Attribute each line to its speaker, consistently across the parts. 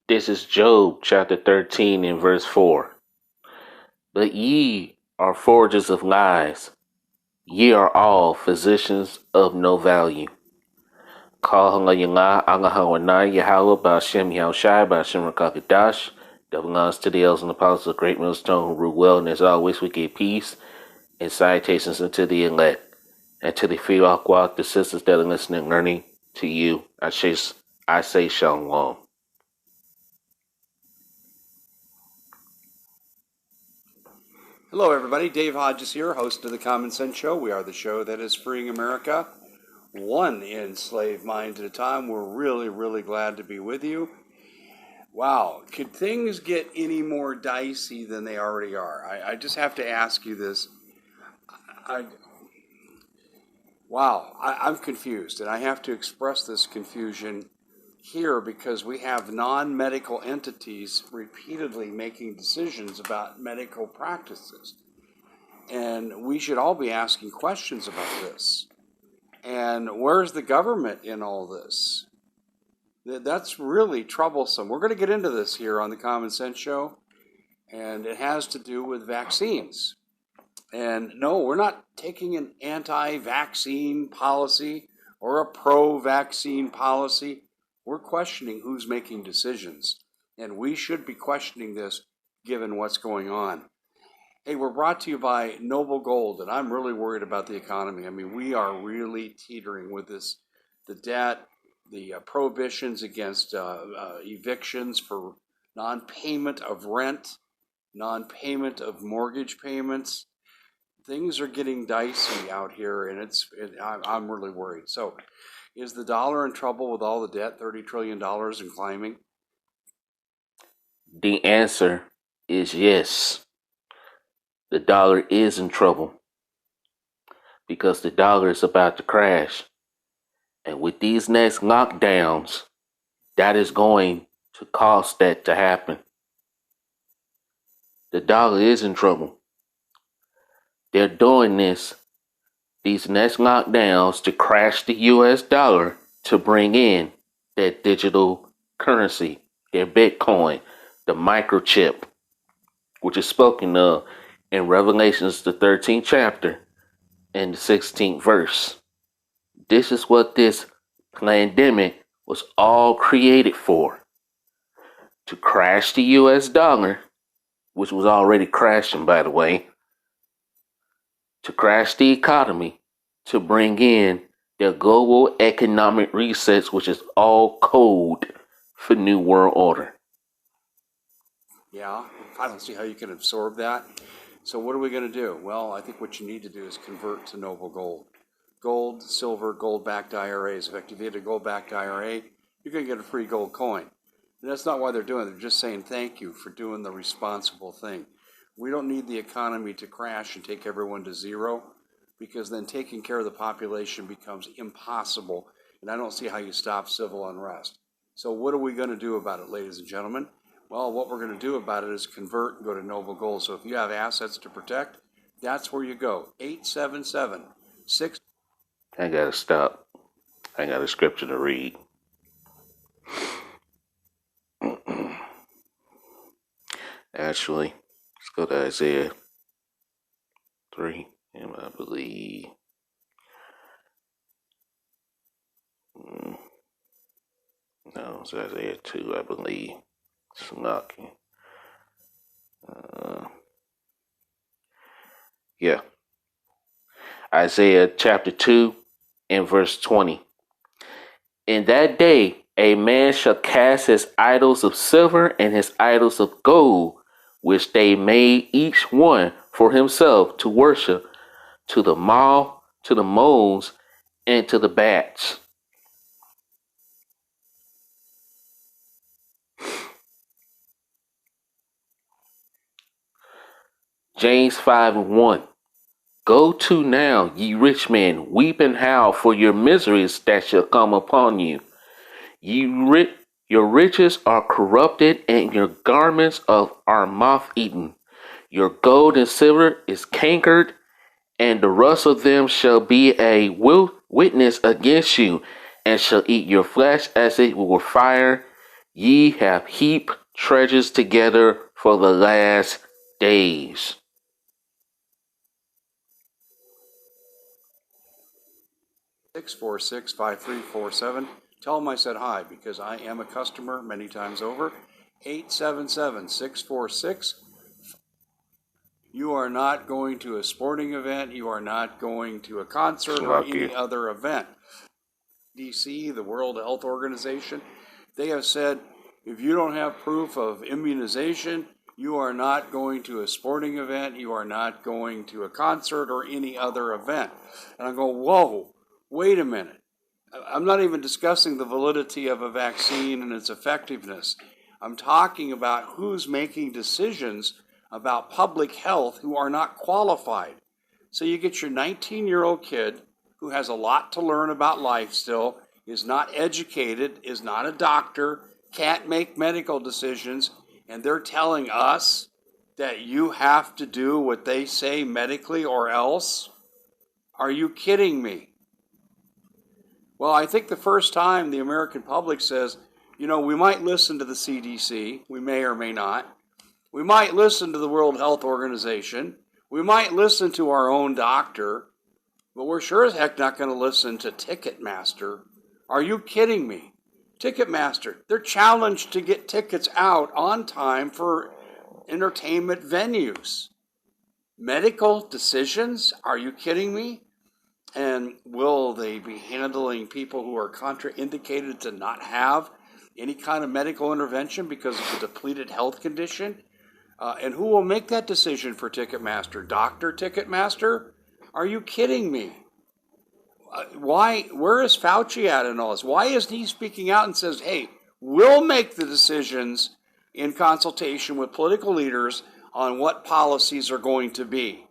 Speaker 1: This is Job chapter 13 and verse 4. But ye are forgers of lies. Ye are all physicians of no value. Call Halayala Alahawana Yahweh Bashem Yahushai Bashem Rakakadash. That belongs to the elders and apostles of Great Millstone who rule well, and as always we give peace and salutations unto the elect. And to the few Akwak, the sisters that are listening and learning to you, I say shalom.
Speaker 2: Hello, everybody. Dave Hodges here, host of the Common Sense Show. We are the show that is freeing America, one enslaved mind at a time. We're really, really glad to be with you. Wow, could things get any more dicey than they already are? I just have to ask you this. I'm confused, and I have to express this confusion here because we have non-medical entities repeatedly making decisions about medical practices. And we should all be asking questions about this. And where's the government in all this? That's really troublesome. We're going to get into this here on the Common Sense Show, and it has to do with vaccines. And no, we're not taking an anti-vaccine policy or a pro-vaccine policy. We're questioning who's making decisions. And we should be questioning this given what's going on. Hey, we're brought to you by Noble Gold, and I'm really worried about the economy. I mean, we are really teetering with this, the debt, the prohibitions against evictions for non-payment of rent, non-payment of mortgage payments. Things are getting dicey out here, and I'm really worried. So, is the dollar in trouble with all the debt, $30 trillion and climbing?
Speaker 1: The answer is yes. The dollar is in trouble because the dollar is about to crash. And with these next lockdowns, that is going to cause that to happen. The dollar is in trouble. They're doing these next lockdowns to crash the US dollar to bring in that digital currency, their Bitcoin, the microchip, which is spoken of in Revelations, the 13th chapter and the 16th verse. This is what this pandemic was all created for. To crash the US dollar, which was already crashing, by the way. To crash the economy, to bring in their global economic resets, which is all code for New World Order.
Speaker 2: Yeah, I don't see how you can absorb that. So what are we going to do? Well, I think what you need to do is convert to Noble Gold. Gold, silver, gold-backed IRAs. In fact, if you had a gold-backed IRA, you're going to get a free gold coin. And that's not why they're doing it. They're just saying thank you for doing the responsible thing. We don't need the economy to crash and take everyone to zero, because then taking care of the population becomes impossible, and I don't see how you stop civil unrest. So what are we going to do about it, ladies and gentlemen? Well, what we're going to do about it is convert and go to Noble Gold. So if you have assets to protect, that's where you go. 877-6.
Speaker 1: I gotta stop. I got a scripture to read. Actually, let's go to Isaiah 3, and I believe. No, it's Isaiah 2, I believe. It's knocking. Yeah. Isaiah chapter 2 and verse 20. In that day, a man shall cast his idols of silver and his idols of gold, which they made each one for himself to worship, to the moth, to the moles, and to the bats. James 5 and 1. Go to now, ye rich men, weep and howl for your miseries that shall come upon you. Your riches are corrupted, and your garments are moth-eaten. Your gold and silver is cankered, and the rust of them shall be a witness against you, and shall eat your flesh as it were fire, Ye have heaped treasures together for the last days.
Speaker 2: Six 5347. Tell them I said hi because I am a customer many times over. 877-646. You are not going to a sporting event. You are not going to a concert or any other event. DC, the World Health Organization, they have said if you don't have proof of immunization, you are not going to a sporting event, you are not going to a concert or any other event. And I go, whoa, wait a minute. I'm not even discussing the validity of a vaccine and its effectiveness. I'm talking about who's making decisions about public health who are not qualified. So you get your 19-year-old kid who has a lot to learn about life still, is not educated, is not a doctor, can't make medical decisions, and they're telling us that you have to do what they say medically or else? Are you kidding me? Well, I think the first time the American public says, you know, we might listen to the CDC, we may or may not. We might listen to the World Health Organization. We might listen to our own doctor, but we're sure as heck not going to listen to Ticketmaster. Are you kidding me? Ticketmaster, they're challenged to get tickets out on time for entertainment venues. Medical decisions? Are you kidding me? And will they be handling people who are contraindicated to not have any kind of medical intervention because of a depleted health condition? And who will make that decision for Ticketmaster? Dr. Ticketmaster? Are you kidding me? Why? Where is Fauci at in all this? Why isn't he speaking out and says, hey, we'll make the decisions in consultation with political leaders on what policies are going to be?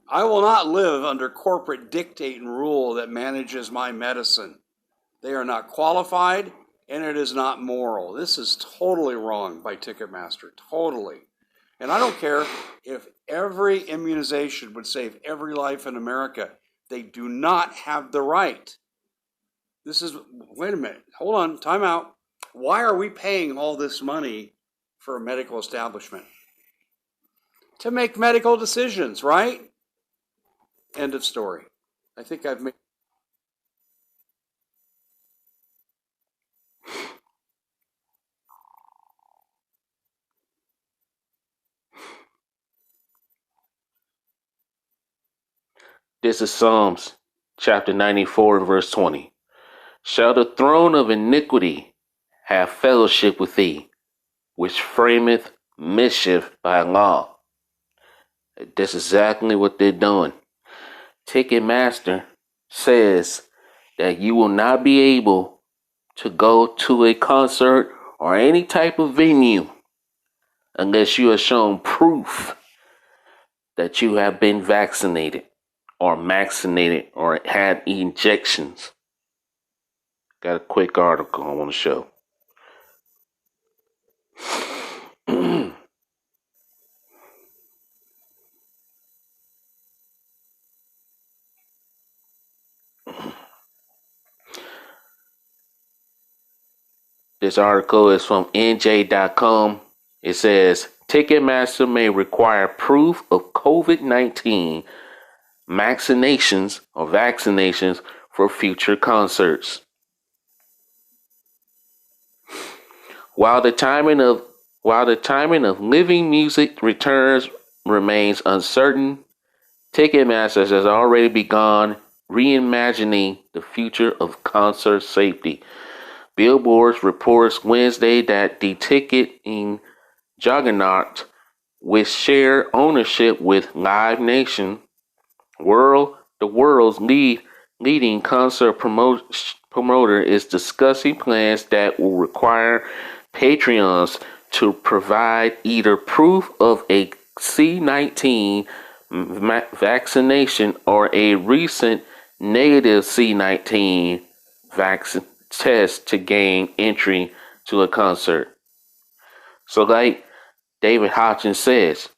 Speaker 2: I will not live under corporate dictate and rule that manages my medicine. They are not qualified, and it is not moral. This is totally wrong by Ticketmaster, totally. And I don't care if every immunization would save every life in America. They do not have the right. Wait a minute, hold on, time out. Why are we paying all this money for a medical establishment? To make medical decisions, right? End of story. I think I've made.
Speaker 1: This is Psalms chapter 94 and verse 20. Shall the throne of iniquity have fellowship with thee, which frameth mischief by law? That's exactly what they're doing. Ticketmaster says that you will not be able to go to a concert or any type of venue unless you are shown proof that you have been vaccinated or had injections. Got a quick article I want to show. This article is from NJ.com. It says Ticketmaster may require proof of COVID-19 vaccinations for future concerts. While the timing of living music returns remains uncertain, Ticketmaster has already begun reimagining the future of concert safety. Billboard reports Wednesday that the ticketing juggernaut, which share ownership with Live Nation, the world's leading concert promoter, is discussing plans that will require Patreons to provide either proof of a C-19 vaccination or a recent negative C-19 vaccine test to gain entry to a concert. So like David Hodgins says,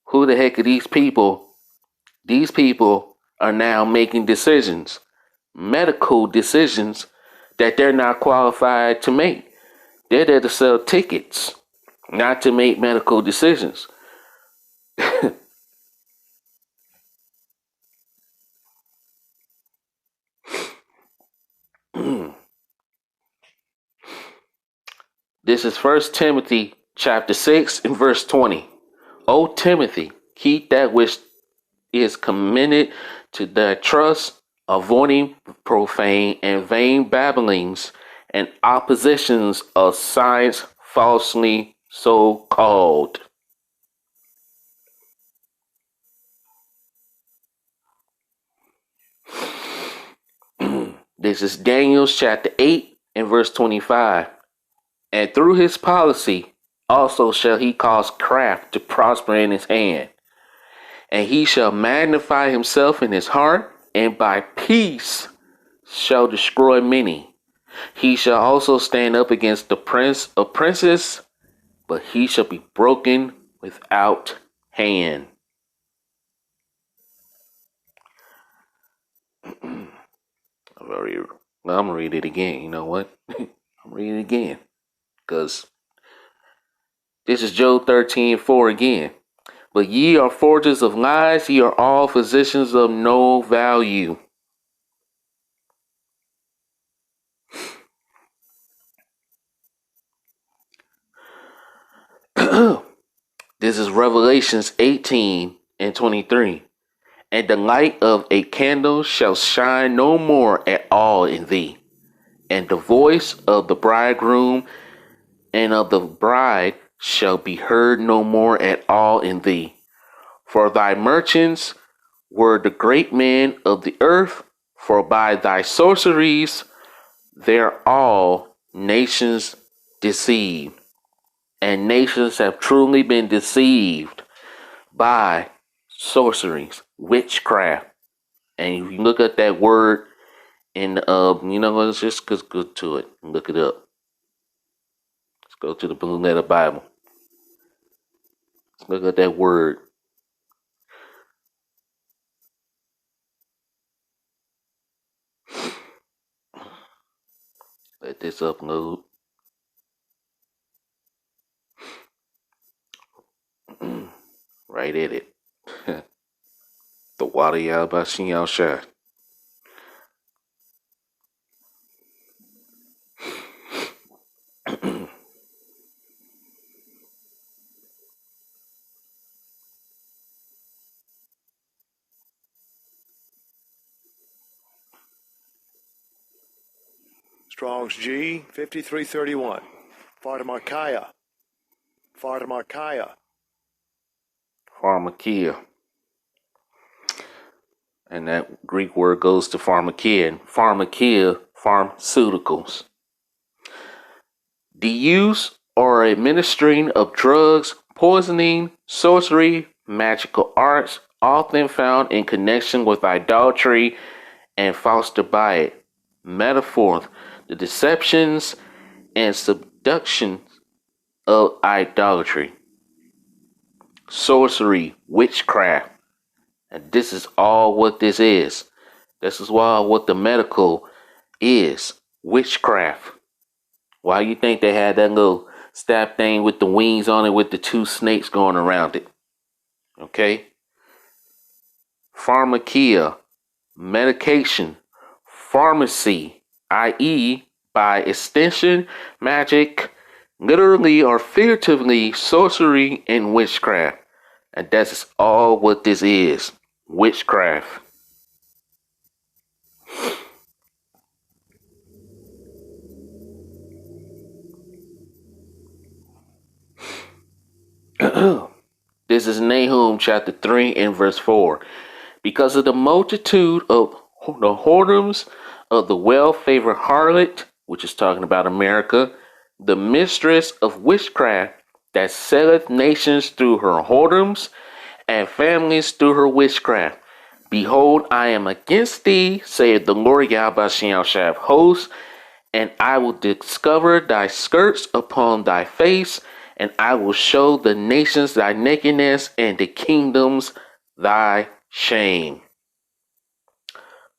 Speaker 1: who the heck are these people? These people are now making decisions, medical decisions that they're not qualified to make. They're there to sell tickets, not to make medical decisions. This is First Timothy chapter 6 and verse 20. O Timothy, keep that which is commended to thy trust, avoiding profane and vain babblings and oppositions of science falsely so called. This is Daniel chapter 8 and verse 25. And through his policy also shall he cause craft to prosper in his hand. And he shall magnify himself in his heart, and by peace shall destroy many. He shall also stand up against the prince of princes, but he shall be broken without hand. I'm gonna read it again. You know what? I'm reading it again. Because this is Job 13:4 again. But ye are forgers of lies, ye are all physicians of no value. This is Revelations 18 and 23. And the light of a candle shall shine no more at all in thee, and the voice of the bridegroom and of the bride shall be heard no more at all in thee. For thy merchants were the great men of the earth, for by thy sorceries they're all nations deceived. And nations have truly been deceived by sorceries, witchcraft. And if you look at that word in let's just go to it and look it up. Let's go to the Blue Letter Bible. Let's look at that word. Let this upload. Right at it. The water y'all by y'all shot.
Speaker 3: Strong's G 5331. Pharmakia. Pharmakia.
Speaker 1: Pharmakia. And that Greek word goes to pharmakia. And pharmakia, pharmaceuticals. The use or administering of drugs, poisoning, sorcery, magical arts, often found in connection with idolatry and false diet, metaphor, the deceptions and seductions of idolatry, sorcery, witchcraft. And this is all what this is. This is what the medical is. Witchcraft. Why you think they had that little staff thing with the wings on it with the two snakes going around it? Okay? Pharmakia, medication, pharmacy, i.e., by extension, magic, literally or figuratively, sorcery and witchcraft. And that's all what this is. Witchcraft. This is Nahum chapter 3 and verse 4. Because of the multitude of the whoredoms of the well-favored harlot, which is talking about America, the mistress of witchcraft that selleth nations through her whoredoms and families through her witchcraft. Behold, I am against thee, saith the Lord Yahweh of hosts, and I will discover thy skirts upon thy face, and I will show the nations thy nakedness, and the kingdoms thy shame.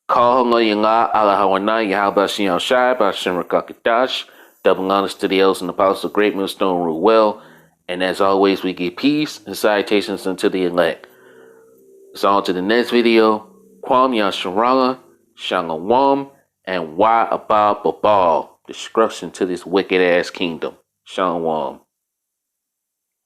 Speaker 1: Call Allah Yahweh Yahweh Shai Bashim Rakakadash. Double honors to the elders and apostles of Great Millstone rule well. And as always, we give peace and salutations unto the elect. So on to the next video. Kwam Yasharala, Shalom, and Why Abba Babal. Destruction to this wicked ass kingdom. Shalom.